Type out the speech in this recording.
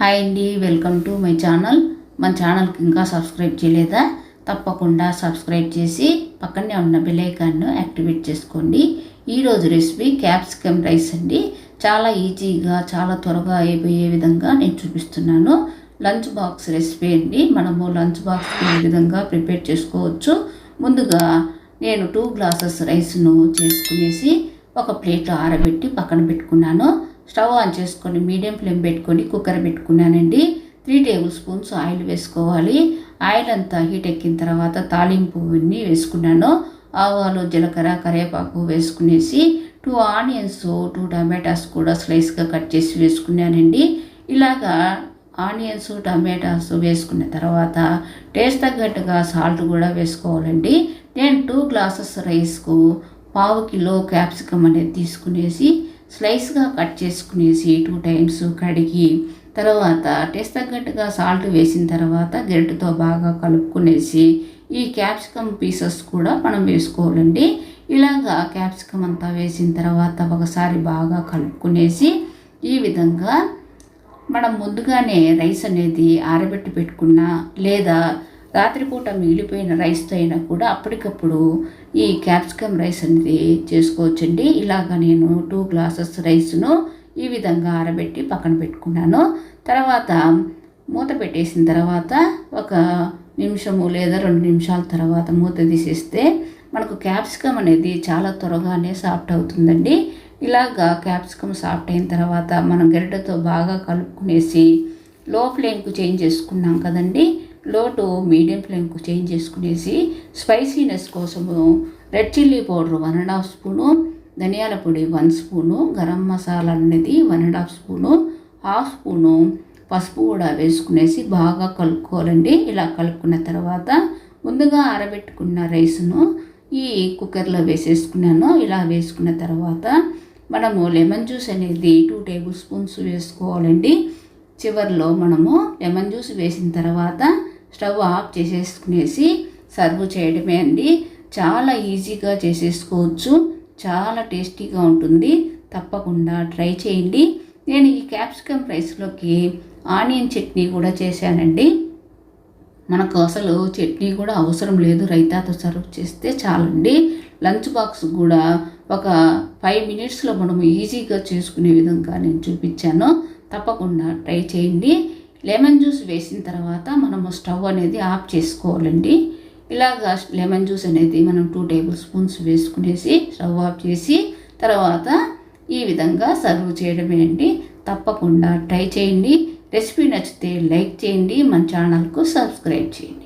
Hi అండి, welcome to my channel. మన ఛానల్కి ఇంకా సబ్స్క్రైబ్ చేయలేదా? తప్పకుండా సబ్స్క్రైబ్ చేసి పక్కనే ఉన్న బెల్ ఐకాన్ను యాక్టివేట్ చేసుకోండి. ఈరోజు రెసిపీ క్యాప్సికమ్ రైస్ అండి. చాలా ఈజీగా చాలా త్వరగా అయిపోయే విధంగా నేను చూపిస్తున్నాను. లంచ్ బాక్స్ రెసిపీ అండి. మనము లంచ్ బాక్స్ ఈ విధంగా ప్రిపేర్ చేసుకోవచ్చు. ముందుగా నేను 2 గ్లాసెస్ రైస్ను చేసుకునేసి ఒక ప్లేట్లో ఆరబెట్టి పక్కన పెట్టుకున్నాను. స్టవ్ ఆన్ చేసుకొని మీడియం ఫ్లేమ్ పెట్టుకొని కుక్కర్ పెట్టుకున్నానండి. 3 టేబుల్ స్పూన్స్ ఆయిల్ వేసుకోవాలి. ఆయిల్ అంతా హీట్ ఎక్కిన తర్వాత తాలింపు అన్నీ వేసుకున్నాను. ఆవాలు, జీలకర్ర, కరివేపాకు వేసుకునేసి 2 ఆనియన్స్, 2 టమాటాస్ కూడా స్లైస్గా కట్ చేసి వేసుకున్నానండి. ఇలాగా ఆనియన్స్, టమాటాస్ వేసుకున్న తర్వాత టేస్ట్ తగ్గట్టుగా సాల్ట్ కూడా వేసుకోవాలండి. నేను 2 గ్లాసెస్ రైస్కు 1/2 కిలో క్యాప్సికమ్ అనేది తీసుకునేసి స్లైస్గా కట్ చేసుకునేసి 2 టైమ్స్ కడిగి తర్వాత టేస్ట్ తగ్గట్టుగా సాల్ట్ వేసిన తర్వాత గరిటెతో బాగా కలుపుకునేసి ఈ క్యాప్సికమ్ పీసెస్ కూడా మనం వేసుకోవాలండి. ఇలాగా క్యాప్సికమ్ అంతా వేసిన తర్వాత ఒకసారి బాగా కలుపుకునేసి ఈ విధంగా మనం ముందుగానే రైస్ అనేది ఆరబెట్టి పెట్టుకున్నా లేదా రాత్రిపూట మిగిలిపోయిన రైస్తో అయినా కూడా అప్పటికప్పుడు ఈ క్యాప్సికమ్ రైస్ అనేది చేసుకోవచ్చండి. ఇలాగ నేను 2 గ్లాసెస్ రైస్ను ఈ విధంగా ఆరబెట్టి పక్కన పెట్టుకున్నాను. తర్వాత మూత పెట్టేసిన తర్వాత ఒక నిమిషము లేదా 2 నిమిషాల తర్వాత మూత తీసేస్తే మనకు క్యాప్సికమ్ అనేది చాలా త్వరగానే సాఫ్ట్ అవుతుందండి. ఇలాగా క్యాప్సికమ్ సాఫ్ట్ అయిన తర్వాత మనం గరిటెతో బాగా కలుపుకునేసి లో ఫ్లేమ్కు చేంజ్ చేసుకున్నాం కదండి. లో టు మీడియం ఫ్లేమ్కు చేంజ్ చేసుకునేసి స్పైసీనెస్ కోసము రెడ్ చిల్లీ పౌడర్ 1.5 స్పూను, ధనియాల పొడి 1 స్పూను, గరం మసాలా అనేది 1.5 స్పూను, 1/2 స్పూను పసుపు కూడా వేసుకునేసి బాగా కలుపుకోవాలండి. ఇలా కలుపుకున్న తర్వాత ముందుగా ఆరబెట్టుకున్న రైస్ను ఈ కుక్కర్లో వేసేసుకున్నాను. ఇలా వేసుకున్న తర్వాత మనము లెమన్ జ్యూస్ అనేది 2 టేబుల్ స్పూన్స్ వేసుకోవాలండి. చివరిలో మనము లెమన్ జ్యూస్ వేసిన తర్వాత స్టవ్ ఆఫ్ చేసేసుకునేసి సర్వ్ చేయడమే అండి. చాలా ఈజీగా చేసేసుకోవచ్చు, చాలా టేస్టీగా ఉంటుంది. తప్పకుండా ట్రై చేయండి. నేను ఈ క్యాప్సికమ్ రైస్లోకి ఆనియన్ చట్నీ కూడా చేశానండి. మనకు అసలు చట్నీ కూడా అవసరం లేదు, రైతాతో సర్వ్ చేస్తే చాలండి. లంచ్ బాక్స్ కూడా ఒక 5 మినిట్స్లో మనం ఈజీగా చేసుకునే విధంగా నేను చూపించాను. తప్పకుండా ట్రై చేయండి. లెమన్ జ్యూస్ వేసిన తర్వాత మనము స్టవ్ అనేది ఆఫ్ చేసుకోవాలండి. ఇలాగా లెమన్ జ్యూస్ అనేది మనం 2 టేబుల్ స్పూన్స్ వేసుకునేసి స్టవ్ ఆఫ్ చేసి తర్వాత ఈ విధంగా సర్వ్ చేయడమే అండి. తప్పకుండా ట్రై చేయండి. రెసిపీ నచ్చితే లైక్ చేయండి, మన ఛానల్కు సబ్స్క్రైబ్ చేయండి.